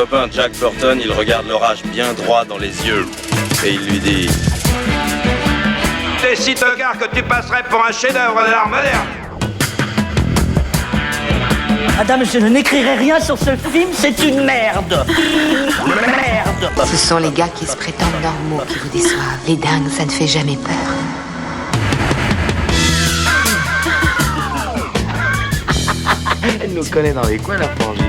copain Jack Burton, il regarde l'orage bien droit dans les yeux et il lui dit: T'es si tocard que tu passerais pour un chef-d'œuvre de l'art moderne. Madame, je n'écrirai rien sur ce film, c'est une merde. Merde. Ce sont les gars qui se prétendent normaux qui vous déçoivent. Les dingues, ça ne fait jamais peur. Elle nous connaît dans les coins, la frangine.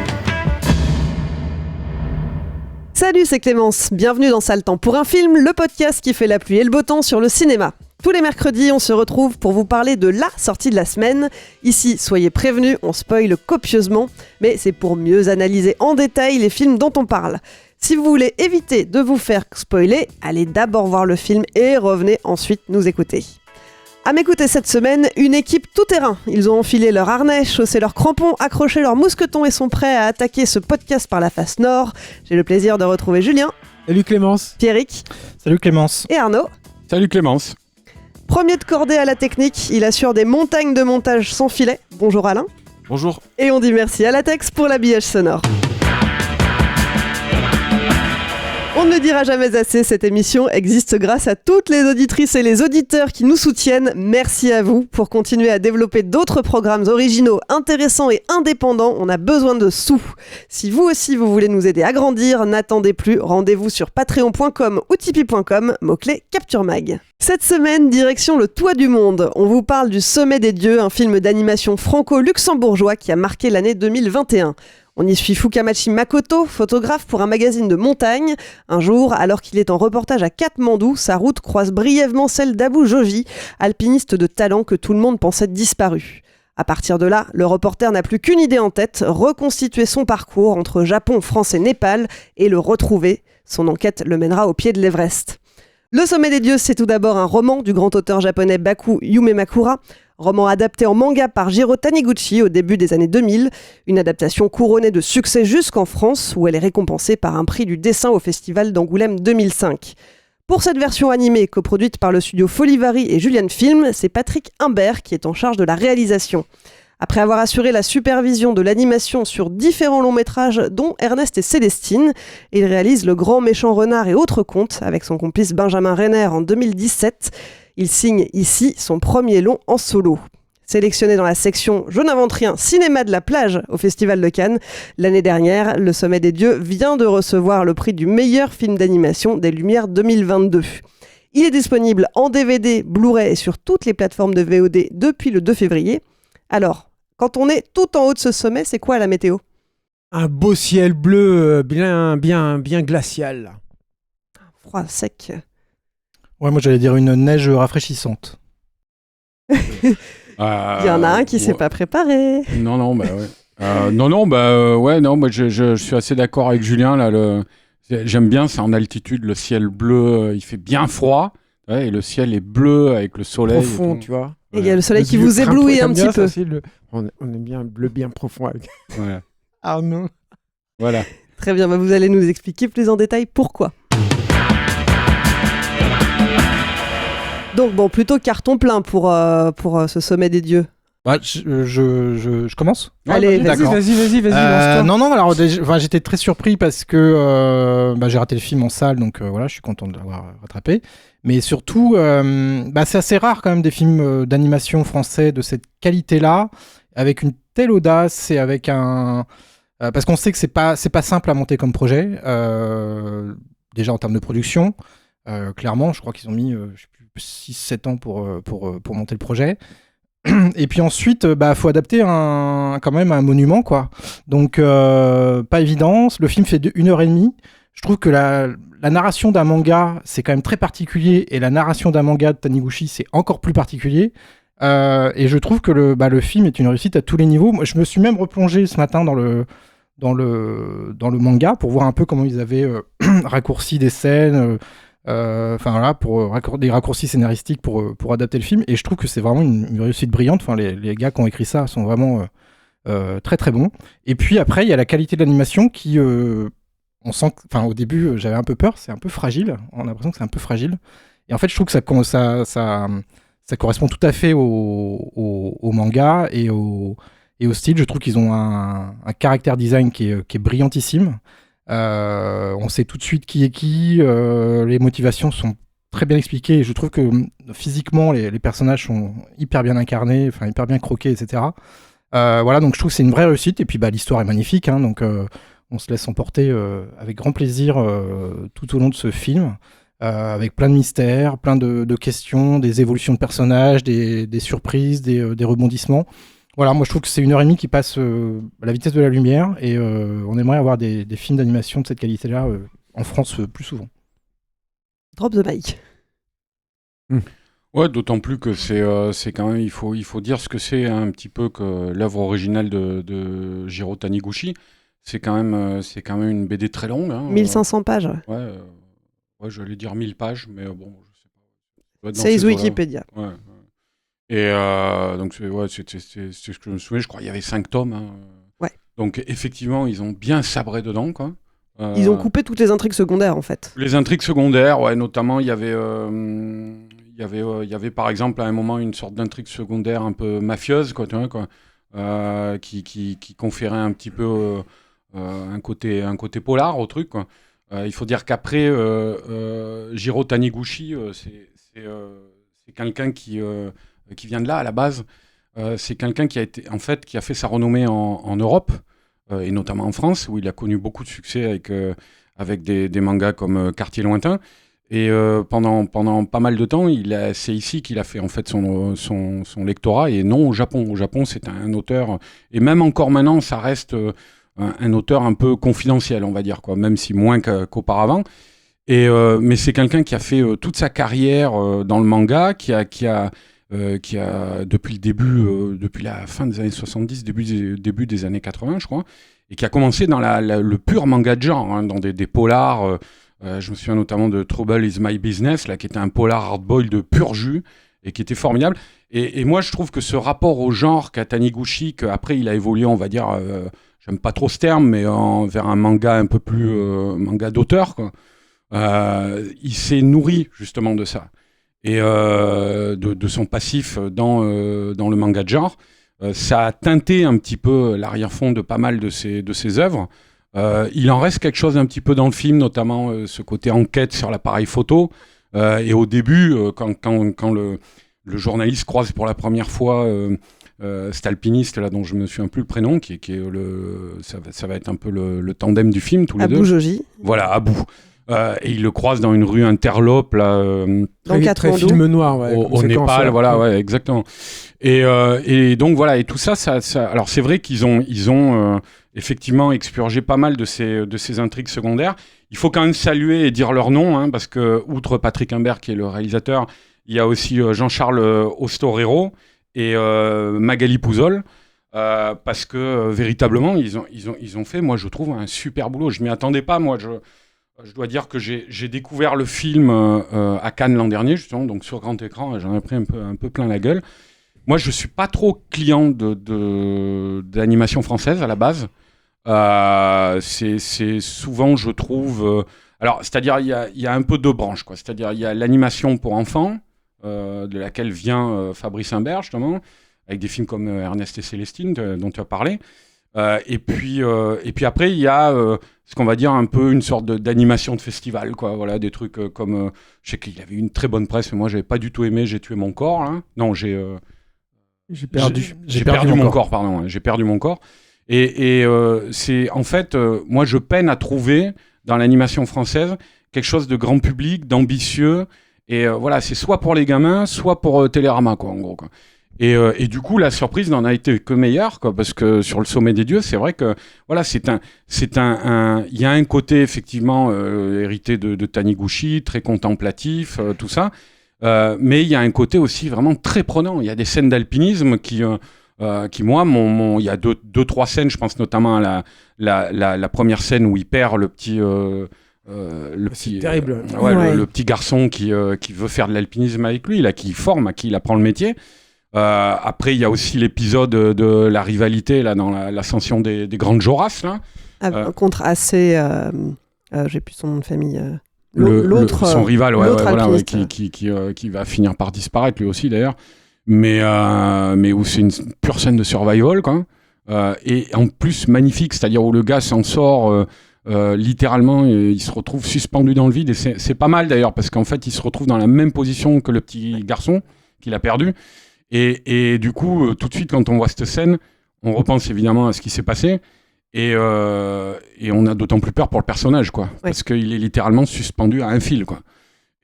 Salut, c'est Clémence. Bienvenue dans Sale Temps pour un film, le podcast qui fait la pluie et le beau temps sur le cinéma. Tous les mercredis, on se retrouve pour vous parler de la sortie de la semaine. Ici, soyez prévenus, on spoile copieusement, mais c'est pour mieux analyser en détail les films dont on parle. Si vous voulez éviter de vous faire spoiler, allez d'abord voir le film et revenez ensuite nous écouter. À m'écouter cette semaine, une équipe tout-terrain. Ils ont enfilé leur harnais, chaussé leurs crampons, accroché leurs mousquetons et sont prêts à attaquer ce podcast par la face nord. J'ai le plaisir de retrouver Julien. Salut Clémence. Pierrick. Salut Clémence. Et Arnaud. Salut Clémence. Premier de cordée à la technique, il assure des montagnes de montage sans filet. Bonjour Alain. Bonjour. Et on dit merci à Latex pour l'habillage sonore. On ne le dira jamais assez, cette émission existe grâce à toutes les auditrices et les auditeurs qui nous soutiennent. Merci à vous pour continuer à développer d'autres programmes originaux, intéressants et indépendants. On a besoin de sous. Si vous aussi vous voulez nous aider à grandir, n'attendez plus. Rendez-vous sur patreon.com ou tipeee.com, mot-clé Capture Mag. Cette semaine, direction le toit du monde. On vous parle du Sommet des Dieux, un film d'animation franco-luxembourgeois qui a marqué l'année 2021. On y suit Fukamachi Makoto, photographe pour un magazine de montagne. Un jour, alors qu'il est en reportage à Katmandou, sa route croise brièvement celle d'Abou Joji, alpiniste de talent que tout le monde pensait disparu. À partir de là, le reporter n'a plus qu'une idée en tête, reconstituer son parcours entre Japon, France et Népal et le retrouver. Son enquête le mènera au pied de l'Everest. Le Sommet des Dieux, c'est tout d'abord un roman du grand auteur japonais Baku Yumemakura, roman adapté en manga par Jiro Taniguchi au début des années 2000, une adaptation couronnée de succès jusqu'en France, où elle est récompensée par un prix du dessin au Festival d'Angoulême 2005. Pour cette version animée, coproduite par le studio Folivari et Julian Film, c'est Patrick Imbert qui est en charge de la réalisation. Après avoir assuré la supervision de l'animation sur différents longs métrages, dont Ernest et Célestine, il réalise Le Grand Méchant Renard et autres contes avec son complice Benjamin Renner en 2017. Il signe ici son premier long en solo. Sélectionné dans la section Je n'invente rien, cinéma de la plage au Festival de Cannes, l'année dernière, Le Sommet des Dieux vient de recevoir le prix du meilleur film d'animation des Lumières 2022. Il est disponible en DVD, Blu-ray et sur toutes les plateformes de VOD depuis le 2 février. Alors, quand on est tout en haut de ce sommet, c'est quoi la météo ? Un beau ciel bleu bien glacial. Froid, sec. Ouais, moi j'allais dire une neige rafraîchissante. Il y en a un qui s'est pas préparé. Non, moi je suis assez d'accord avec Julien là. J'aime bien, c'est en altitude, le ciel bleu, il fait bien froid, ouais, et le ciel est bleu avec le soleil. Profond, tu vois. Et il y a le soleil qui vous éblouit un petit peu. On aime bien le bleu bien profond avec Voilà. Arnaud. Voilà. Très bien, vous allez nous expliquer plus en détail pourquoi. Donc bon, plutôt carton plein pour ce Sommet des Dieux. Bah, je commence. Allez, vas-y, lance-toi. Non, alors j'étais très surpris parce que j'ai raté le film en salle, donc voilà, je suis content de l'avoir rattrapé. Mais surtout, c'est assez rare quand même des films d'animation français de cette qualité-là, avec une telle audace et avec un... parce qu'on sait que c'est pas simple à monter comme projet, déjà en termes de production. Clairement, je crois qu'ils ont mis 6-7 ans pour monter le projet. Et puis ensuite, faut adapter quand même un monument, quoi. Donc, pas évident. Le film fait 1h30. Je trouve que la narration d'un manga, c'est quand même très particulier. Et la narration d'un manga de Taniguchi, c'est encore plus particulier. Et je trouve que le film est une réussite à tous les niveaux. Moi, je me suis même replongé ce matin dans le manga pour voir un peu comment ils avaient raccourci des scènes... pour des raccourcis scénaristiques pour adapter le film, et je trouve que c'est vraiment une réussite brillante. Enfin, les gars qui ont écrit ça sont vraiment très très bons. Et puis après, il y a la qualité de l'animation qui, on sent, au début, j'avais un peu peur, c'est un peu fragile. On a l'impression que c'est un peu fragile. Et en fait, je trouve que ça correspond tout à fait au manga et au style. Je trouve qu'ils ont un caractère design qui est brillantissime. On sait tout de suite qui est qui. Les motivations sont très bien expliquées. Et je trouve que physiquement, les personnages sont hyper bien incarnés, enfin hyper bien croqués, etc. Voilà, donc je trouve que c'est une vraie réussite. Et puis l'histoire est magnifique, hein, donc on se laisse emporter avec grand plaisir tout au long de ce film. Avec plein de mystères, plein de questions, des évolutions de personnages, des surprises, des rebondissements. Voilà, moi je trouve que c'est 1h30 qui passe à la vitesse de la lumière et on aimerait avoir des films d'animation de cette qualité-là en France plus souvent. Drop the mic. Ouais, d'autant plus que c'est quand même, il faut dire ce que c'est un petit peu que l'œuvre originale de Jiro Taniguchi. C'est quand même une BD très longue. Hein, 1500 pages. Ouais, j'allais dire 1000 pages, mais bon, je sais pas. C'est Wikipédia. Ouais. Et donc, c'est ce que je me souviens, je crois qu'il y avait 5 tomes. Hein. Ouais. Donc, effectivement, ils ont bien sabré dedans, quoi. Ils ont coupé toutes les intrigues secondaires, en fait. Les intrigues secondaires, ouais, notamment, il y avait par exemple, à un moment, une sorte d'intrigue secondaire un peu mafieuse, quoi, tu vois, quoi, qui conférait un petit peu un côté polar au truc, quoi. Il faut dire qu'après, Jiro Taniguchi, c'est quelqu'un qui vient de là à la base. C'est quelqu'un qui a fait sa renommée en Europe et notamment en France, où il a connu beaucoup de succès avec des mangas comme Quartier Lointain. Et pendant pas mal de temps, c'est ici qu'il a fait en fait son lectorat et non au Japon. Au Japon, c'est un auteur, et même encore maintenant, ça reste un auteur un peu confidentiel, on va dire, quoi, même si moins qu'auparavant. Mais c'est quelqu'un qui a fait toute sa carrière dans le manga, qui a depuis le début, depuis la fin des années 70, début des années 80, je crois, et qui a commencé dans le pur manga de genre, hein, dans des polars. Je me souviens notamment de Trouble is My Business, là, qui était un polar hard-boiled de pur jus et qui était formidable. Et moi, je trouve que ce rapport au genre qu'a Taniguchi, qu'après il a évolué, on va dire, j'aime pas trop ce terme, mais vers un manga un peu plus manga d'auteur, quoi. Il s'est nourri justement de ça et de son passif dans le manga de genre. Ça a teinté un petit peu l'arrière-fond de pas mal de ses œuvres. Il en reste quelque chose un petit peu dans le film, notamment ce côté enquête sur l'appareil photo. Et au début, quand le journaliste croise pour la première fois cet alpiniste là, dont je me souviens plus le prénom, qui est ça va être un peu le tandem du film, tous les deux. Abou Joji. Voilà, Abou. Et il le croise dans une rue interlope là, très film noir, ouais, au Népal, voilà, ouais, exactement. Et donc voilà, et tout ça, alors c'est vrai qu'ils ont effectivement expurgé pas mal de ces intrigues secondaires. Il faut quand même saluer et dire leur nom, hein, parce que outre Patrick Imbert qui est le réalisateur, il y a aussi Jean-Charles Ostorero et Magali Pouzol. Parce que véritablement ils ont fait, moi je trouve, un super boulot. Je m'y attendais pas, moi. Je dois dire que j'ai découvert le film à Cannes l'an dernier, justement, donc sur grand écran, j'en ai pris un peu plein la gueule. Moi, je suis pas trop client d'animation française à la base. C'est souvent, je trouve... alors, c'est-à-dire, il y a un peu deux branches, quoi. C'est-à-dire, il y a l'animation pour enfants, de laquelle vient Fabrice Imbert, justement, avec des films comme Ernest et Célestine, dont tu as parlé. Et puis après, il y a ce qu'on va dire un peu une sorte d'animation de festival, quoi. Voilà, des trucs comme... je sais qu'il avait une très bonne presse, mais moi, j'avais pas du tout aimé J'ai tué mon corps, hein. Non, j'ai perdu mon corps, pardon. Hein. J'ai perdu mon corps. Et c'est... En fait, moi, je peine à trouver, dans l'animation française, quelque chose de grand public, d'ambitieux. Et voilà, c'est soit pour les gamins, soit pour Télérama, quoi, en gros, quoi. Et du coup, la surprise n'en a été que meilleure, quoi, parce que sur Le Sommet des Dieux, c'est vrai que voilà, il y a un côté effectivement hérité de Taniguchi, très contemplatif, tout ça, mais il y a un côté aussi vraiment très prenant. Il y a des scènes d'alpinisme qui moi, il y a deux, trois scènes, je pense notamment à la première scène où il perd le petit. C'est terrible. Le petit garçon qui veut faire de l'alpinisme avec lui, là, qui forme, à qui il apprend le métier. Après, il y a aussi l'épisode de la rivalité là, dans l'ascension des grandes Joras. Là. Contre AC, j'ai plus son nom de famille. Son rival, l'autre qui va finir par disparaître lui aussi d'ailleurs. Mais où c'est une pure scène de survival, quoi. Et en plus magnifique, c'est-à-dire où le gars s'en sort littéralement, il se retrouve suspendu dans le vide, et c'est pas mal d'ailleurs, parce qu'en fait, il se retrouve dans la même position que le petit garçon qu'il a perdu, et du coup, tout de suite, quand on voit cette scène, on repense évidemment à ce qui s'est passé, et on a d'autant plus peur pour le personnage, quoi, parce qu'il est littéralement suspendu à un fil, quoi.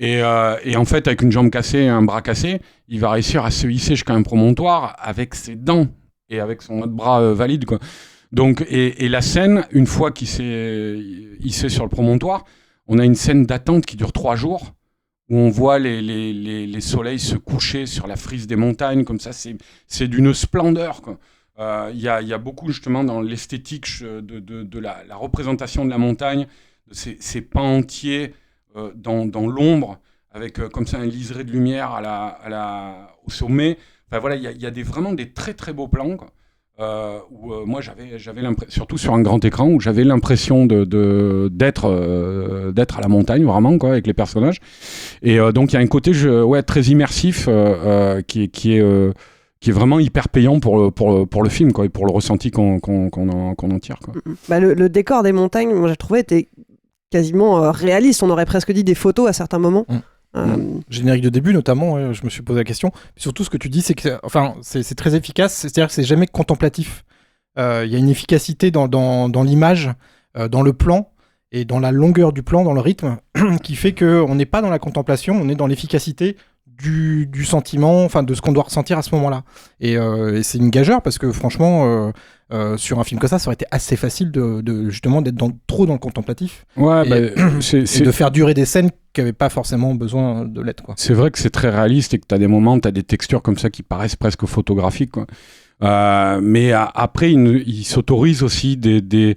Et en fait, avec une jambe cassée et un bras cassé, il va réussir à se hisser jusqu'à un promontoire avec ses dents et avec son autre bras valide, quoi. Donc, et la scène, une fois qu'il s'est hissé sur le promontoire, on a une scène d'attente qui dure 3 jours, où on voit les soleils se coucher sur la frise des montagnes, comme ça, c'est d'une splendeur, quoi. Y a beaucoup, justement, dans l'esthétique de la représentation de la montagne, de ces pans entiers dans l'ombre, avec comme ça un liseré de lumière au sommet. Enfin, voilà, il y a vraiment des très très beaux plans, quoi. Où moi j'avais l'impression, surtout sur un grand écran, où j'avais l'impression d'être à la montagne vraiment, quoi, avec les personnages. Et donc il y a un côté très immersif qui est vraiment hyper payant pour le film, quoi, et pour le ressenti qu'on en tire, quoi. Bah, le décor des montagnes, moi j'ai trouvé, était quasiment réaliste. On aurait presque dit des photos à certains moments. Générique de début notamment, je me suis posé la question. Surtout ce que tu dis, c'est que c'est très efficace, c'est-à-dire que c'est jamais contemplatif. Il y a une efficacité dans l'image, dans le plan et dans la longueur du plan, dans le rythme, qui fait qu'on n'est pas dans la contemplation, on est dans l'efficacité du sentiment, enfin de ce qu'on doit ressentir à ce moment-là. Et c'est une gageure, parce que franchement, sur un film comme ça aurait été assez facile justement d'être trop dans le contemplatif. Ouais, et de faire durer des scènes qui n'avaient pas forcément besoin de l'être, quoi. C'est vrai que c'est très réaliste et que tu as des moments, tu as des textures comme ça qui paraissent presque photographiques, quoi. Mais après, il s'autorise aussi des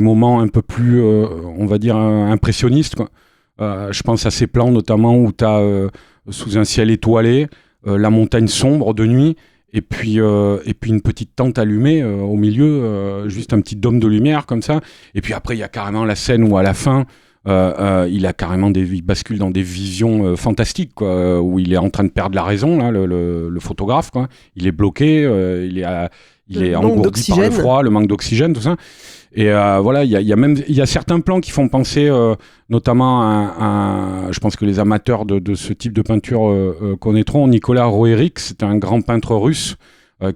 moments un peu plus, on va dire, impressionnistes, quoi. Je pense à ces plans notamment où tu as sous un ciel étoilé, la montagne sombre de nuit, et puis une petite tente allumée au milieu, juste un petit dôme de lumière comme ça. Et puis après, il y a carrément la scène où à la fin, il bascule dans des visions fantastiques, quoi, où il est en train de perdre la raison, là, le photographe, quoi. Il est bloqué, il est engourdi par le froid, le manque d'oxygène, tout ça. Et voilà, il y a certains plans qui font penser notamment je pense que les amateurs de ce type de peinture connaîtront Nicolas Roerich. C'est un grand peintre russe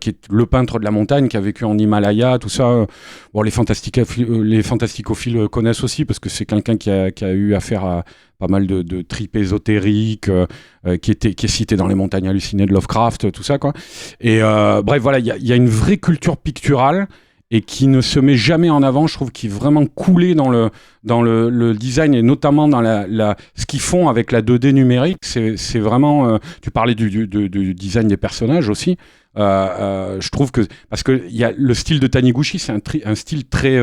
qui est le peintre de la montagne, qui a vécu en Himalaya, tout ça. Bon, les fantasticophiles connaissent aussi, parce que c'est quelqu'un qui a eu affaire à pas mal de tripes ésotériques, qui est cité dans les montagnes hallucinées de Lovecraft, tout ça, quoi. Et bref, voilà, il y a une vraie culture picturale, et qui ne se met jamais en avant, je trouve, qui est vraiment coulé dans le design, et notamment dans ce qu'ils font avec la 2D numérique. C'est vraiment... tu parlais du design des personnages aussi. Je trouve que... Parce que le style de Taniguchi, c'est un style très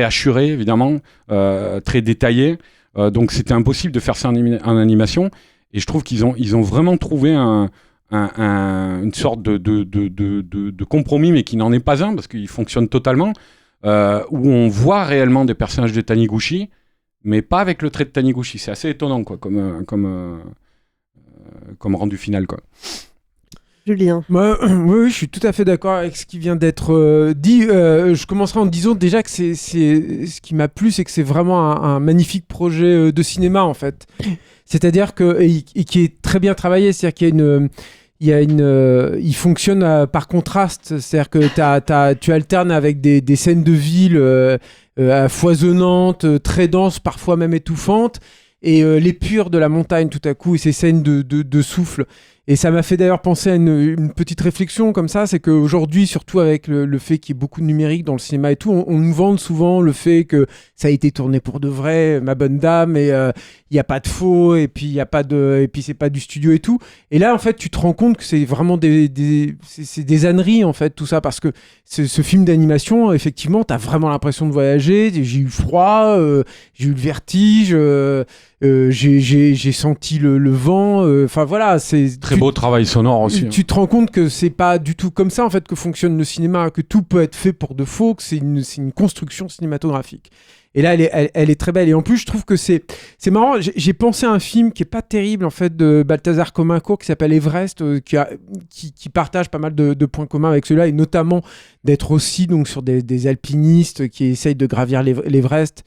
hachuré, évidemment, très détaillé. Donc c'était impossible de faire ça en animation. Et je trouve qu'ils ont vraiment trouvé une sorte de compromis, mais qui n'en est pas un, parce qu'il fonctionne totalement, où on voit réellement des personnages de Taniguchi, mais pas avec le trait de Taniguchi. C'est assez étonnant, quoi, comme rendu final, quoi. Julien. Oui, je suis tout à fait d'accord avec ce qui vient d'être dit. Je commencerai en disant déjà que c'est ce qui m'a plu, c'est que c'est vraiment un magnifique projet de cinéma, en fait. C'est-à-dire et qui est très bien travaillé, c'est-à-dire qu'il il fonctionne par contraste, c'est-à-dire que tu alternes avec des scènes de ville foisonnantes, très denses, parfois même étouffantes, et l'épure de la montagne tout à coup, et ces scènes de souffle. Et ça m'a fait d'ailleurs penser à une petite réflexion comme ça, c'est qu'aujourd'hui, surtout avec le fait qu'il y ait beaucoup de numérique dans le cinéma et tout, on nous vante souvent le fait que ça a été tourné pour de vrai, ma bonne dame, et il n'y a pas de faux, et puis c'est pas du studio et tout. Et là, en fait, tu te rends compte que c'est vraiment c'est des âneries, en fait, tout ça, parce que ce film d'animation, effectivement, t'as vraiment l'impression de voyager. J'ai eu froid, j'ai eu le vertige, j'ai senti le vent. Enfin voilà, c'est très beau travail sonore aussi. Tu te rends compte que c'est pas du tout comme ça en fait que fonctionne le cinéma, que tout peut être fait pour de faux, que c'est une construction cinématographique. Et là, elle est très belle. Et en plus, je trouve que c'est marrant. J'ai pensé à un film qui est pas terrible en fait de Balthazar Comincourt qui s'appelle Everest, qui partage pas mal de points communs avec celui-là, et notamment d'être aussi donc sur des alpinistes qui essayent de gravir l'Everest.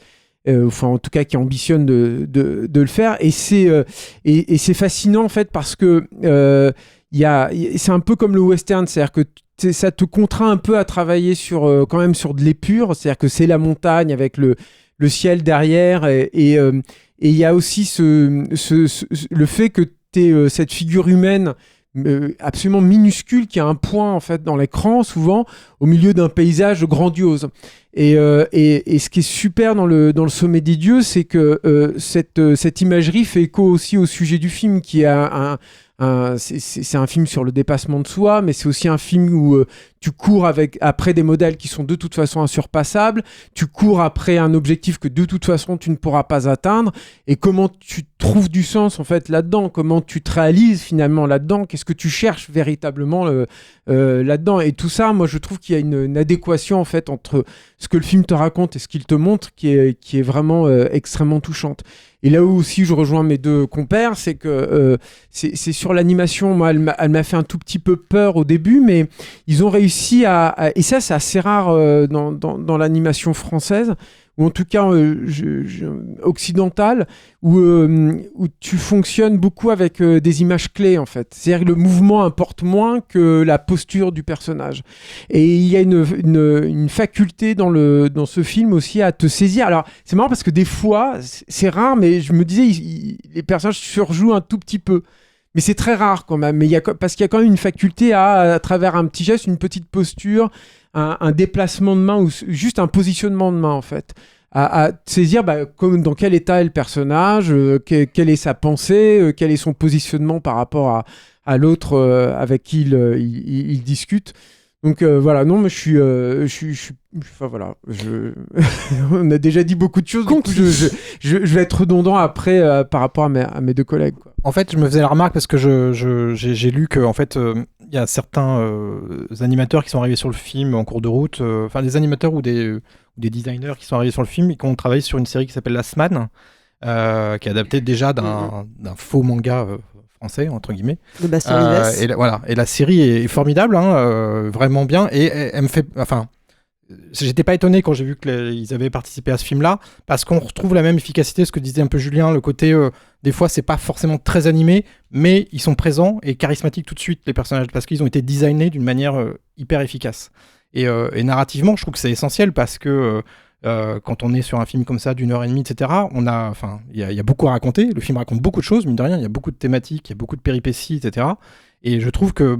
Enfin, en tout cas, qui ambitionnent de le faire. Et c'est fascinant en fait parce que c'est un peu comme le western, c'est-à-dire que ça te contraint un peu à travailler quand même sur de l'épure, c'est-à-dire que c'est la montagne avec le ciel derrière, et il y a aussi le fait que tu aies cette figure humaine absolument minuscule qui a un point en fait dans l'écran, souvent au milieu d'un paysage grandiose. Et ce qui est super dans le Sommet des Dieux, c'est que cette imagerie fait écho aussi au sujet du film, qui est c'est un film sur le dépassement de soi, mais c'est aussi un film où tu cours après des modèles qui sont de toute façon insurpassables, tu cours après un objectif que de toute façon tu ne pourras pas atteindre, et comment tu trouves du sens en fait là-dedans, comment tu te réalises finalement là-dedans, qu'est-ce que tu cherches véritablement là-dedans, et tout ça, moi je trouve qu'il y a une adéquation en fait entre ce que le film te raconte et ce qu'il te montre qui est vraiment extrêmement touchante. Et là où aussi je rejoins mes deux compères, c'est que c'est sur l'animation. Moi, elle m'a fait un tout petit peu peur au début, mais ils ont réussi et ça c'est assez rare dans l'animation française, ou en tout cas occidentale, où tu fonctionnes beaucoup avec des images clés en fait. C'est-à-dire que le mouvement importe moins que la posture du personnage. Et il y a une faculté dans ce film aussi à te saisir. Alors c'est marrant parce que des fois, c'est rare, mais je me disais, les personnages surjouent un tout petit peu. Mais c'est très rare quand même. Mais parce qu'il y a quand même une faculté à travers un petit geste, une petite posture, un déplacement de main ou juste un positionnement de main en fait, à saisir dans quel état est le personnage, quelle est sa pensée, quel est son positionnement par rapport à l'autre avec qui il discute. Donc voilà, non, mais je suis enfin voilà, on a déjà dit beaucoup de choses, du coup, je vais être redondant après par rapport à mes deux collègues, quoi. En fait, je me faisais la remarque parce que j'ai lu que en fait il y a certains animateurs qui sont arrivés sur le film en cours de route, enfin des animateurs ou des designers qui sont arrivés sur le film et qui ont travaillé sur une série qui s'appelle Last Man, qui est adaptée déjà d'un faux manga français entre guillemets. De Bastien Vives. Et la série est formidable, vraiment bien, et elle me fait, enfin, j'étais pas étonné quand j'ai vu qu'ils avaient participé à ce film-là, parce qu'on retrouve la même efficacité, ce que disait un peu Julien, le côté des fois c'est pas forcément très animé, mais ils sont présents et charismatiques tout de suite, les personnages, parce qu'ils ont été designés d'une manière hyper efficace. Et narrativement, je trouve que c'est essentiel parce que quand on est sur un film comme ça d'1h30, etc., il y a beaucoup à raconter. Le film raconte beaucoup de choses, mine de rien, il y a beaucoup de thématiques, il y a beaucoup de péripéties, etc. Et je trouve que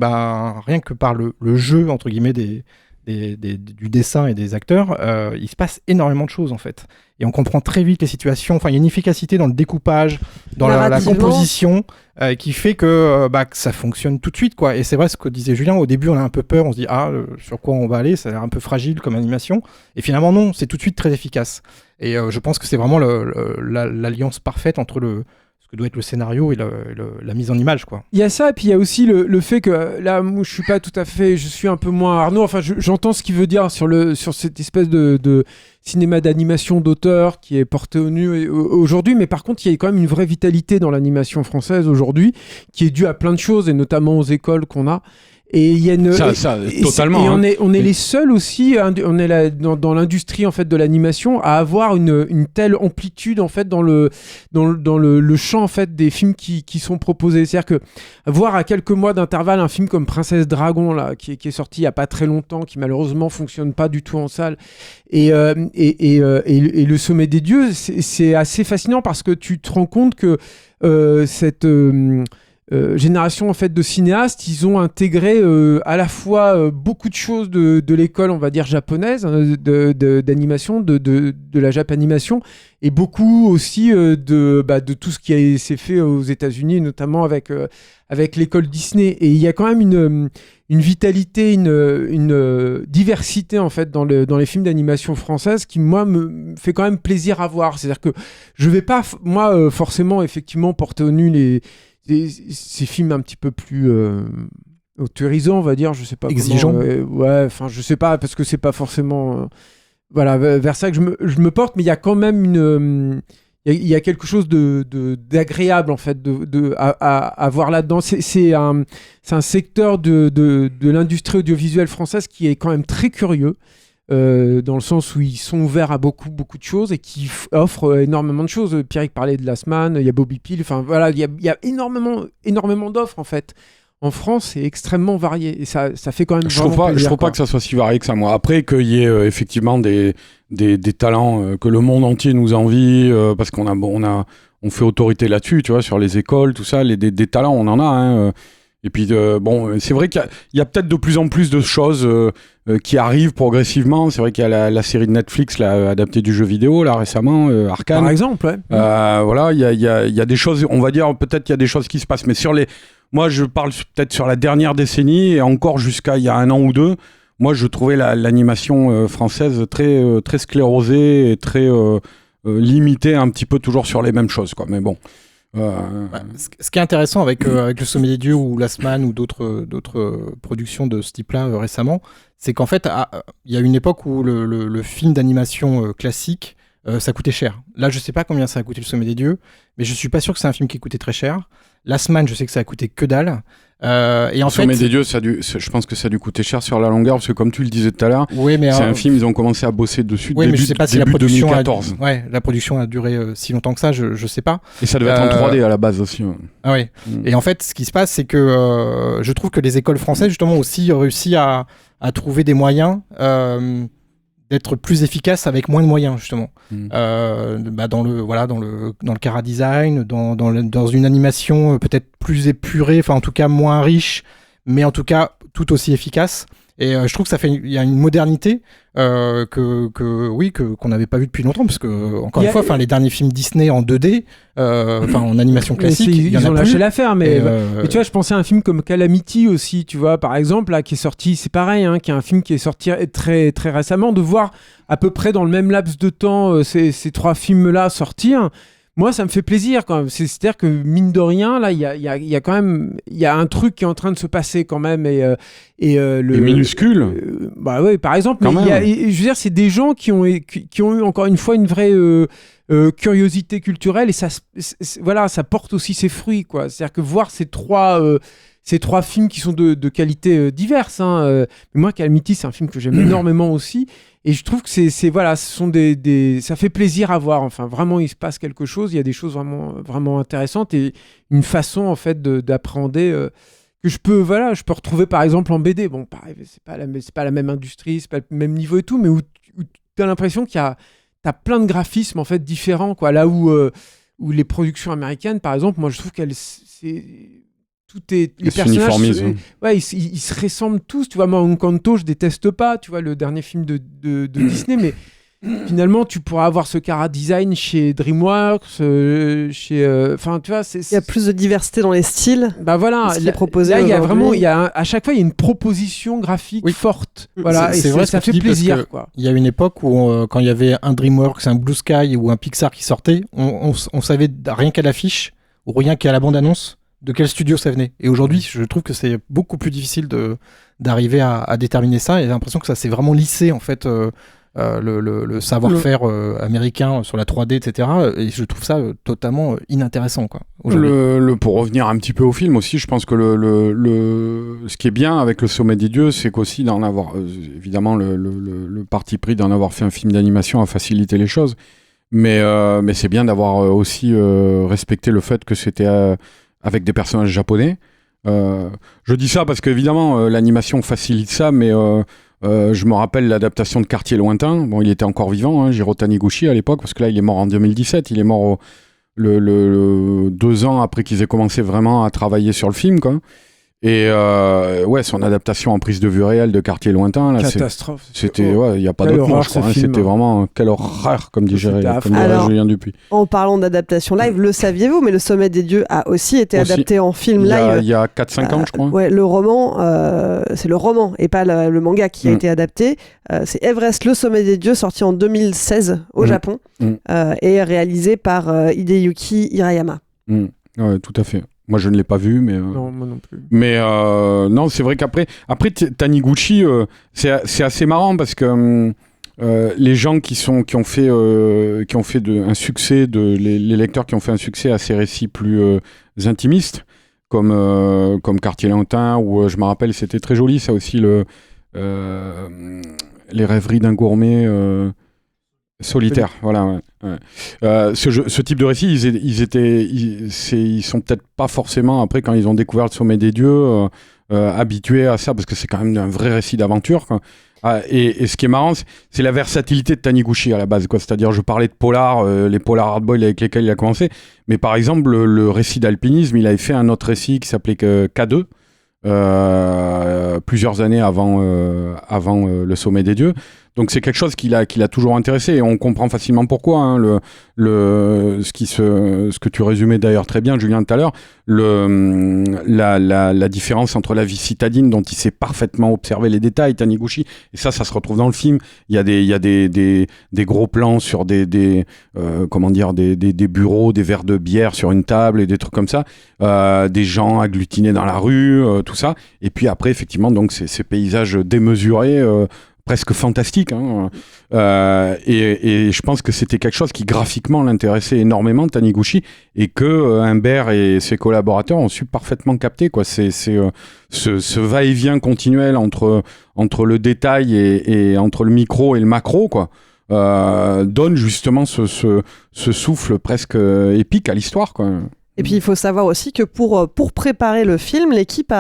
rien que par le jeu, entre guillemets, du dessin et des acteurs, il se passe énormément de choses en fait. Et on comprend très vite les situations. Enfin, il y a une efficacité dans le découpage, dans la composition, qui fait que ça fonctionne tout de suite, quoi. Et c'est vrai ce que disait Julien, au début on a un peu peur, on se dit sur quoi on va aller, ça a l'air un peu fragile comme animation. Et finalement non, c'est tout de suite très efficace. Et je pense que c'est vraiment l'alliance parfaite entre ce que doit être le scénario et la mise en image, quoi. Il y a ça, et puis il y a aussi le fait que là, moi, je suis un peu moins Arnaud. Enfin, j'entends ce qu'il veut dire sur cette espèce de cinéma d'animation d'auteur qui est porté au nu aujourd'hui, mais par contre, il y a quand même une vraie vitalité dans l'animation française aujourd'hui, qui est due à plein de choses, et notamment aux écoles qu'on a. Et il y a totalement. Et on est les seuls aussi, on est là, dans l'industrie en fait de l'animation, à avoir une telle amplitude en fait dans le champ en fait des films qui sont proposés. C'est-à-dire que voir à quelques mois d'intervalle un film comme Princesse Dragon là, qui est sorti il y a pas très longtemps, qui malheureusement fonctionne pas du tout en salle, et le Sommet des Dieux, c'est assez fascinant parce que tu te rends compte que génération en fait de cinéastes, ils ont intégré à la fois beaucoup de choses de l'école, on va dire japonaise, d'animation, de la Japanimation, et beaucoup aussi de tout ce qui s'est fait aux États-Unis, notamment avec l'école Disney. Et il y a quand même une vitalité, une diversité en fait dans les films d'animation française qui moi me fait quand même plaisir à voir. C'est-à-dire que je vais pas forcément effectivement porter au nu ces films un petit peu plus autorisants, on va dire, je sais pas, exigeants. Ouais, enfin je sais pas, parce que c'est pas forcément voilà vers ça que je me porte, mais il y a quand même il y a quelque chose d'agréable en fait à voir là-dedans. C'est un secteur de l'industrie audiovisuelle française qui est quand même très curieux. Dans le sens où ils sont ouverts à beaucoup de choses et qui offrent énormément de choses. Pierrick parlait de Last Man, il y a Bobby Peel, enfin voilà, il y a énormément d'offres en fait. En France, c'est extrêmement varié et ça fait quand même je trouve pas que ça soit si varié que ça, moi. Après qu'il y ait effectivement des talents que le monde entier nous envie, parce qu'on fait autorité là-dessus, tu vois, sur les écoles, tout ça, des talents, on en a, hein. Et puis, c'est vrai qu'il y a peut-être de plus en plus de choses qui arrivent progressivement. C'est vrai qu'il y a la série de Netflix là, adaptée du jeu vidéo là, récemment, Arcane. Par exemple, ouais. Voilà, il y a des choses, on va dire, peut-être qu'il y a des choses qui se passent. Mais moi, je parle peut-être sur la dernière décennie et encore jusqu'à il y a 1 an ou 2. Moi, je trouvais l'animation française très, très sclérosée et très limitée un petit peu toujours sur les mêmes choses, quoi. Mais bon. Ce qui est intéressant avec Le Sommet des Dieux ou Last Man ou d'autres productions de ce type-là récemment, c'est qu'en fait, il y a une époque où le film d'animation classique, ça coûtait cher. Là, je sais pas combien ça a coûté Le Sommet des Dieux, mais je suis pas sûr que c'est un film qui coûtait très cher. Last Man, je sais que ça a coûté que dalle. Et en fait, Sommet des Dieux, je pense que ça a dû coûter cher sur la longueur, parce que comme tu le disais tout à l'heure, oui, mais c'est un film, ils ont commencé à bosser dessus oui, mais je sais pas si la production 2014. la production a duré si longtemps que ça, je sais pas. Et ça devait être en 3D à la base aussi. Ouais. Ah oui. Et en fait, ce qui se passe, c'est que je trouve que les écoles françaises, justement, ont aussi réussi à trouver des moyens d'être plus efficaces avec moins de moyens, justement. Dans le chara-design, dans une animation peut-être plus épurée, enfin en tout cas moins riche, mais en tout cas tout aussi efficace. Et je trouve que il y a une modernité qu'on n'avait pas vu depuis longtemps, parce que encore une fois, les derniers films Disney en 2D, en animation classique, ils ont lâché l'affaire. Mais tu vois, je pensais à un film comme Calamity aussi, tu vois, par exemple, là, qui est sorti, c'est pareil, hein, qui est un film qui est sorti très très récemment, de voir à peu près dans le même laps de temps ces 3 films-là sortir. Moi, ça me fait plaisir quand même. C'est-à-dire que mine de rien, là, il y a quand même, il y a un truc qui est en train de se passer quand même, et minuscule. Bah oui, par exemple. Mais je veux dire, c'est des gens qui ont eu encore une fois une vraie curiosité culturelle, et ça porte aussi ses fruits, quoi. C'est-à-dire que voir ces trois films qui sont de qualité diverses. Hein, moi, Calamity, c'est un film que j'aime énormément aussi. Et je trouve que ce sont ça fait plaisir à voir. Enfin, vraiment, il se passe quelque chose. Il y a des choses vraiment, vraiment intéressantes, et une façon, en fait, d'appréhender que je peux retrouver, par exemple, en BD. Bon, pareil, c'est pas la même industrie, c'est pas le même niveau et tout, mais où tu as l'impression t'as plein de graphismes, en fait, différents, quoi. Là où les productions américaines, par exemple, moi, je trouve les personnages ils se ressemblent tous, tu vois. Moi, Encanto, je déteste pas, tu vois, le dernier film de Disney, mais finalement tu pourras avoir ce chara-design chez DreamWorks, enfin tu vois, il y a plus de diversité dans les styles. Bah voilà, ce qui est proposé. Là, il y a vraiment, à chaque fois il y a une proposition graphique forte. Voilà, c'est vrai, ça fait plaisir, quoi. Il y a une époque où quand il y avait un DreamWorks, un Blue Sky ou un Pixar qui sortait, on savait rien qu'à l'affiche ou rien qu'à la bande-annonce de quel studio ça venait. Et aujourd'hui, je trouve que c'est beaucoup plus difficile d'arriver à déterminer ça. Et j'ai l'impression que ça s'est vraiment lissé, en fait, le savoir-faire américain sur la 3D, etc. Et je trouve ça totalement inintéressant, quoi. Pour revenir un petit peu au film aussi, je pense que ce qui est bien avec Le Sommet des Dieux, c'est qu'aussi d'en avoir, évidemment, le parti pris d'en avoir fait un film d'animation a facilité les choses. Mais c'est bien d'avoir aussi respecté le fait que c'était avec des personnages japonais. Je dis ça parce qu'évidemment, l'animation facilite ça, mais je me rappelle l'adaptation de Quartier lointain. Bon, il était encore vivant, hein, Jiro Taniguchi à l'époque, parce que là, il est mort en 2017. Il est mort 2 ans après qu'ils aient commencé vraiment à travailler sur le film, quoi. Et son adaptation en prise de vue réelle de Quartier lointain, là, catastrophe. c'était, il n'y a pas d'autre mot, je crois. C'était vraiment quelle horreur, comme dit Julien Dupuis. En parlant d'adaptation live, le saviez-vous, mais Le Sommet des Dieux a aussi été adapté en film live. Il y a 4-5 ans, je crois. Ouais, le roman, c'est le roman et pas le manga qui a été adapté. C'est Everest, Le Sommet des Dieux, sorti en 2016 au Japon et réalisé par Hideyuki Hirayama. Ouais, tout à fait. Moi, je ne l'ai pas vu, mais... Non, moi non plus. Mais non, c'est vrai qu'après Taniguchi, c'est assez marrant parce que les gens qui ont fait un succès, les lecteurs qui ont fait un succès à ces récits plus intimistes, comme Quartier lointain, où je me rappelle, c'était très joli, ça aussi, les rêveries d'un gourmet... solitaire, voilà. Ouais. Ce type de récit, ils sont peut-être pas forcément, après, quand ils ont découvert Le Sommet des Dieux, habitués à ça, parce que c'est quand même un vrai récit d'aventure, quoi. Et ce qui est marrant, c'est la versatilité de Taniguchi à la base, quoi. C'est-à-dire, je parlais de polar, les polars hardboil avec lesquels il a commencé, mais par exemple, le récit d'alpinisme, il avait fait un autre récit qui s'appelait K2, plusieurs années avant Le Sommet des Dieux. Donc c'est quelque chose qui l'a toujours intéressé et on comprend facilement pourquoi, hein, ce que tu résumais d'ailleurs très bien, Julien, tout à l'heure, la différence entre la vie citadine dont il sait parfaitement observer les détails, Taniguchi, et ça se retrouve dans le film. Il y a des gros plans sur des bureaux, des verres de bière sur une table et des trucs comme ça, des gens agglutinés dans la rue, tout ça. Et puis après, effectivement, donc ces paysages démesurés, presque fantastique, hein. Et je pense que c'était quelque chose qui graphiquement l'intéressait énormément, Taniguchi, et que Humbert et ses collaborateurs ont su parfaitement capter, quoi. C'est ce va-et-vient continuel entre le détail et entre le micro et le macro, quoi, donne justement ce souffle presque épique à l'histoire, quoi. Et puis il faut savoir aussi que pour préparer le film, l'équipe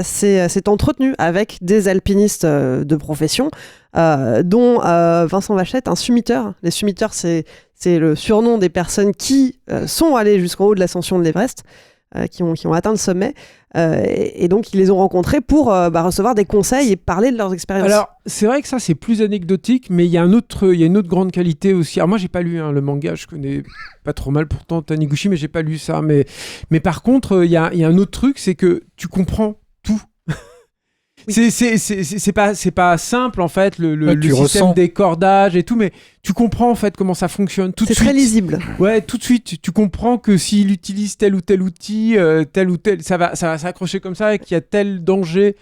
s'est entretenue avec des alpinistes de profession, dont Vincent Vachette, un summiteur. Les summiteurs, c'est le surnom des personnes qui sont allées jusqu'en haut de l'ascension de l'Everest, qui ont atteint le sommet. Et donc ils les ont rencontrés pour recevoir des conseils et parler de leurs expériences. Alors c'est vrai que ça c'est plus anecdotique, mais il y a une autre grande qualité aussi. Alors moi j'ai pas lu le manga, je connais pas trop mal pourtant Taniguchi, mais j'ai pas lu ça. Mais par contre il y a un autre truc, c'est que tu comprends tout. Oui. C'est pas simple en fait le système des cordages et tout, mais tu comprends en fait comment ça fonctionne tout de suite. C'est très lisible. Ouais, tout de suite tu comprends que s'il utilise tel ou tel outil, tel ou tel, ça va s'accrocher comme ça et qu'il y a tel danger.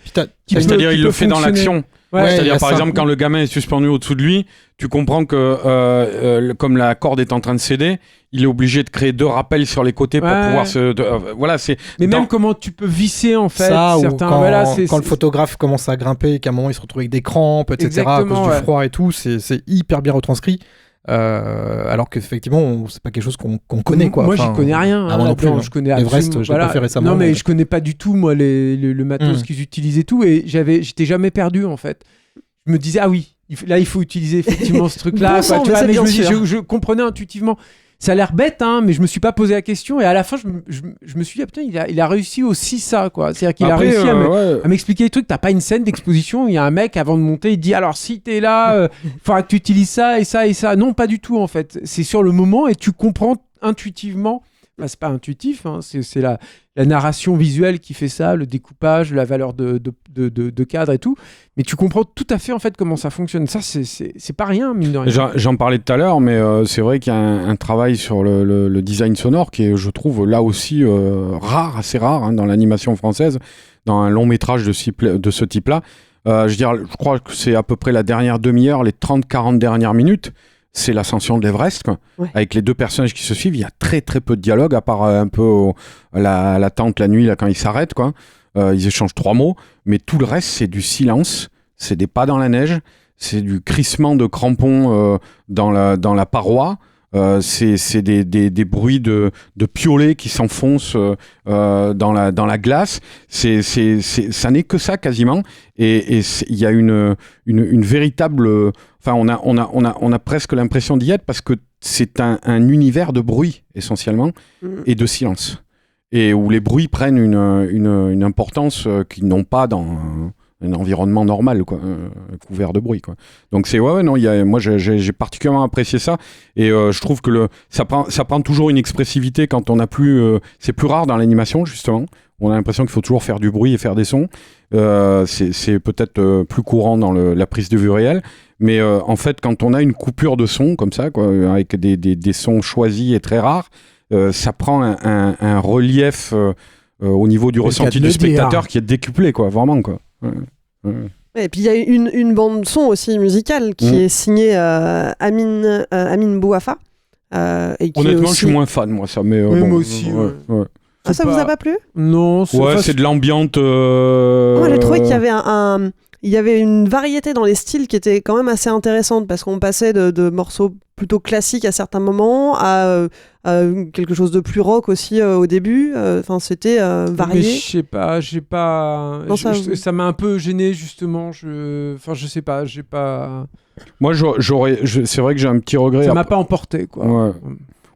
C'est-à-dire il le fait dans l'action. Ouais, c'est-à-dire par exemple quand le gamin est suspendu au-dessous de lui, tu comprends que comme la corde est en train de céder, il est obligé de créer 2 rappels sur les côtés pour pouvoir mais même comment tu peux visser en fait ça, certains, quand le photographe commence à grimper et qu'à un moment il se retrouve avec des crampes, etc. à cause du froid et tout, c'est hyper bien retranscrit. Alors qu'effectivement c'est pas quelque chose qu'on connaît, quoi. Moi j'y connais rien, non plus, je connais Everest, j'ai pas fait récemment. Non mais je connais pas du tout moi le matos qu'ils utilisent et tout, et j'étais jamais perdu en fait. Je me disais ah oui, là il faut utiliser effectivement ce truc là, bon, tu vois, mais je comprenais intuitivement. Ça a l'air bête, hein, mais je me suis pas posé la question, et à la fin je me suis dit ah, putain il a réussi aussi ça, quoi. C'est-à-dire qu'il a réussi à m'expliquer les trucs. T'as pas une scène d'exposition où il y a un mec avant de monter, il dit alors si t'es là, faudra que tu utilises ça et ça et ça. Non, pas du tout en fait. C'est sur le moment et tu comprends intuitivement. Bah, c'est pas intuitif, hein, c'est la narration visuelle qui fait ça, le découpage, la valeur de cadre et tout. Mais tu comprends tout à fait en fait comment ça fonctionne. Ça, c'est pas rien, mine de rien. J'en parlais tout à l'heure, mais c'est vrai qu'il y a un travail sur le design sonore qui est, je trouve, là aussi assez rare, hein, dans l'animation française, dans un long métrage de ce type-là. Je crois que c'est à peu près la dernière demi-heure, les 30-40 dernières minutes. C'est l'ascension de l'Everest, quoi. Ouais. Avec les 2 personnages qui se suivent, il y a très très peu de dialogue, à part un peu l'attente la nuit là, quand ils s'arrêtent, quoi. Ils échangent 3 mots, mais tout le reste c'est du silence, c'est des pas dans la neige, c'est du crissement de crampons dans la paroi, c'est des bruits de piolets qui s'enfoncent dans la glace. Ça n'est que ça quasiment. Et il y a une véritable. Enfin, on a presque l'impression d'y être parce que c'est un univers de bruit essentiellement et de silence. Et où les bruits prennent une importance qu'ils n'ont pas dans un environnement normal, quoi, couvert de bruit, quoi. Donc c'est non, moi j'ai particulièrement apprécié ça, et je trouve que ça prend toujours une expressivité quand on n'a plus, c'est plus rare dans l'animation justement. On a l'impression qu'il faut toujours faire du bruit et faire des sons. C'est peut-être plus courant dans la prise de vue réelle, mais en fait quand on a une coupure de son comme ça, quoi, avec des sons choisis et très rares. Ça prend un relief au niveau du ressenti du spectateur qui est décuplé, quoi, vraiment, quoi. Ouais. Et puis il y a une bande son aussi musicale qui est signée Amin Bouafa. Honnêtement, je suis moins fan, moi, ça. Mais moi aussi. Ouais. Ah, ça vous a pas plu ? Non. C'est de l'ambiante. Moi, j'ai trouvé qu'il y avait il y avait une variété dans les styles qui était quand même assez intéressante, parce qu'on passait de morceaux plutôt classiques à certains moments à quelque chose de plus rock aussi au début. Enfin, c'était varié. Mais j'ai pas. Non, ça m'a un peu gêné justement. Je sais pas. J'ai pas. Moi, c'est vrai que j'ai un petit regret. Ça m'a pas emporté, quoi. Ouais.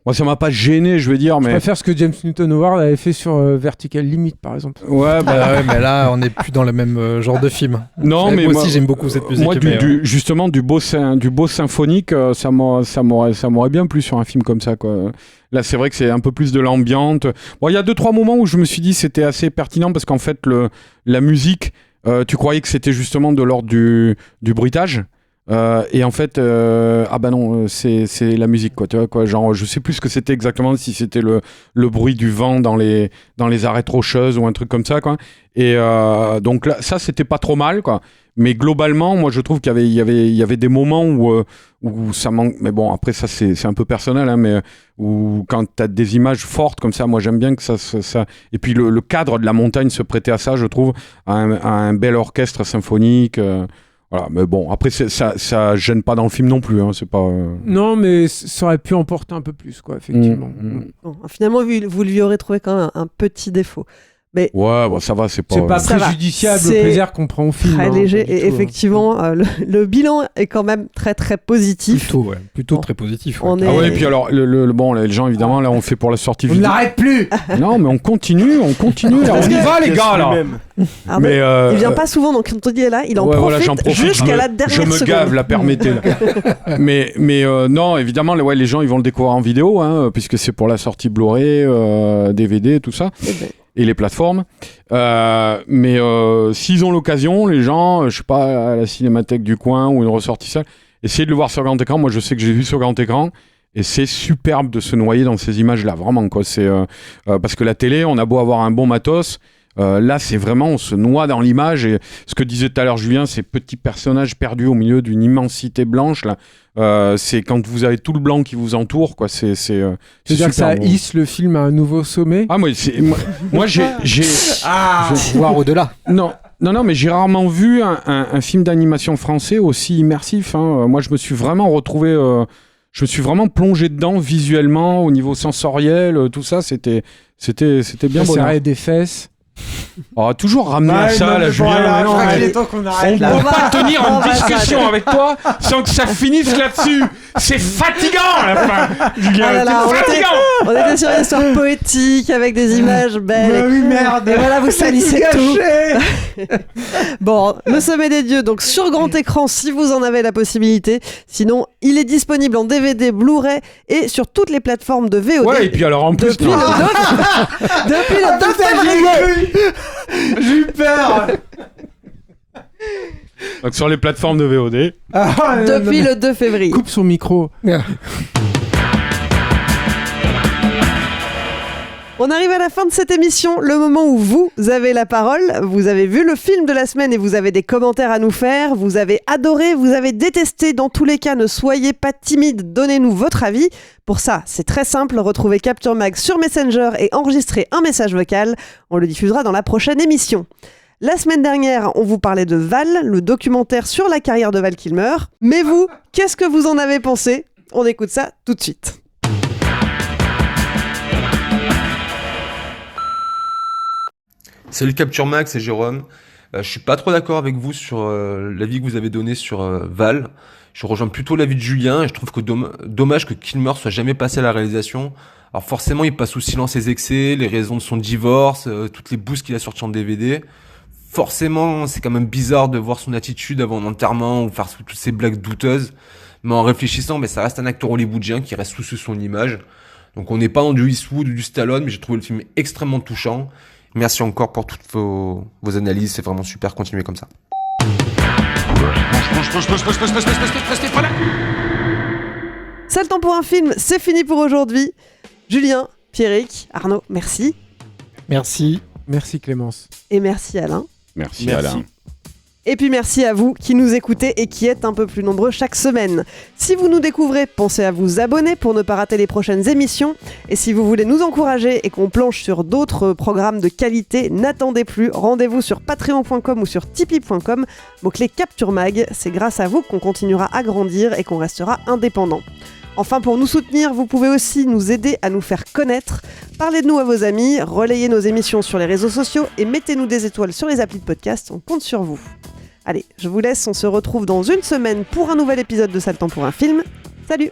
Moi, ça m'a pas gêné, je veux dire, mais... Je préfère ce que James Newton Howard avait fait sur Vertical Limit, par exemple. Ouais, mais là, on n'est plus dans le même genre de film. Non, mais moi aussi, j'aime beaucoup cette musique. Moi, justement, du beau symphonique, ça m'aurait bien plu sur un film comme ça, quoi. Là, c'est vrai que c'est un peu plus de l'ambiance. Bon, il y a 2-3 moments où je me suis dit c'était assez pertinent, parce qu'en fait, la musique, tu croyais que c'était justement de l'ordre du bruitage. Et en fait, non, c'est la musique, quoi. Tu vois, quoi. Genre, je sais plus ce que c'était exactement, si c'était le bruit du vent dans les arêtes rocheuses ou un truc comme ça, quoi. Et donc là, ça, c'était pas trop mal, quoi. Mais globalement, moi, je trouve qu'il y avait des moments où ça manque. Mais bon, après, ça, c'est un peu personnel, hein, mais où quand t'as des images fortes comme ça, moi, j'aime bien que ça. Et puis le cadre de la montagne se prêtait à ça, je trouve, à un bel orchestre symphonique. Voilà, mais bon, après, ça gêne pas dans le film non plus, hein, c'est pas... Non, mais ça aurait pu emporter un peu plus, quoi, effectivement. Bon, finalement, vous lui aurez trouvé quand même un petit défaut. Mais ouais, bon, ça va, c'est pas préjudiciable au plaisir qu'on prend au film. Très léger, et effectivement, le bilan est quand même très très positif. Plutôt très positif. Ouais. Ah ouais, et puis alors, les gens, évidemment, là, on fait pour la sortie vidéo. On n'arrête plus. Non, mais on continue, là, on y va, les gars, là. Mais il vient pas souvent, donc quand on dit est là, il en profite jusqu'à la dernière seconde. Je me gave, la permettez, là. mais non, évidemment, les gens, ils vont le découvrir en vidéo, hein, puisque c'est pour la sortie Blu-ray, DVD, tout ça. Et les plateformes. Mais s'ils ont l'occasion, les gens, je sais pas, à la cinémathèque du coin ou une ressortie salle, essayez de le voir sur grand écran. Moi, je sais que j'ai vu sur grand écran. Et c'est superbe de se noyer dans ces images-là, vraiment, quoi. C'est, parce que la télé, on a beau avoir un bon matos. Là, c'est vraiment, on se noie dans l'image. Et ce que disait tout à l'heure Julien, ces petits personnages perdus au milieu d'une immensité blanche, là. C'est quand vous avez tout le blanc qui vous entoure, quoi. C'est-à-dire que ça hisse le film à un nouveau sommet. Ah, moi j'ai je veux voir au-delà. Non, mais j'ai rarement vu un film d'animation français aussi immersif, hein. Moi, je me suis vraiment retrouvé, je me suis vraiment plongé dedans visuellement, au niveau sensoriel, tout ça, c'était bien bon. Ça des fesses. Oh, toujours ramener ça, là, Julien. On ne peut pas tenir en discussion avec toi sans que ça finisse là-dessus. C'est fatigant, la fin. Julien, c'est fatigant. On était sur une histoire poétique avec des images belles. Mais oui, merde. Et voilà, vous salissez tout. Bon, Le Sommet des Dieux, donc sur grand écran, si vous en avez la possibilité. Sinon, il est disponible en DVD, Blu-ray et sur toutes les plateformes de VOD. Ouais, et puis alors en plus... Depuis le 2 février. J'ai eu peur. Donc sur les plateformes de VOD. Depuis le 2 février. Coupe son micro. On arrive à la fin de cette émission, le moment où vous avez la parole. Vous avez vu le film de la semaine et vous avez des commentaires à nous faire. Vous avez adoré, vous avez détesté. Dans tous les cas, ne soyez pas timide, donnez-nous votre avis. Pour ça, c'est très simple, retrouvez Capture Mag sur Messenger et enregistrez un message vocal. On le diffusera dans la prochaine émission. La semaine dernière, on vous parlait de Val, le documentaire sur la carrière de Val Kilmer. Mais vous, qu'est-ce que vous en avez pensé ? On écoute ça tout de suite. Salut Capture Mag, c'est Jérôme. Je suis pas trop d'accord avec vous sur l'avis que vous avez donné sur Val. Je rejoins plutôt l'avis de Julien et je trouve que dommage que Kilmer soit jamais passé à la réalisation. Alors forcément, il passe sous silence ses excès, les raisons de son divorce, toutes les boosts qu'il a sorties en DVD. Forcément, c'est quand même bizarre de voir son attitude avant un enterrement ou faire toutes ces blagues douteuses. Mais en réfléchissant, ça reste un acteur hollywoodien qui reste soucieux de son image. Donc on n'est pas dans du Eastwood ou du Stallone, mais j'ai trouvé le film extrêmement touchant. Merci encore pour toutes vos analyses, c'est vraiment super, continuez comme ça. C'est le temps pour un film, c'est fini pour aujourd'hui. Julien, Pierrick, Arnaud, merci. Merci. Merci Clémence. Et merci Alain. Merci Alain. Et puis merci à vous qui nous écoutez et qui êtes un peu plus nombreux chaque semaine. Si vous nous découvrez, pensez à vous abonner pour ne pas rater les prochaines émissions. Et si vous voulez nous encourager et qu'on planche sur d'autres programmes de qualité, n'attendez plus, rendez-vous sur patreon.com ou sur tipeee.com. Mot-clé Capture Mag, c'est grâce à vous qu'on continuera à grandir et qu'on restera indépendant. Enfin, pour nous soutenir, vous pouvez aussi nous aider à nous faire connaître. Parlez de nous à vos amis, relayez nos émissions sur les réseaux sociaux et mettez-nous des étoiles sur les applis de podcast, on compte sur vous. Allez, je vous laisse, on se retrouve dans une semaine pour un nouvel épisode de Ça le temps pour un film. Salut!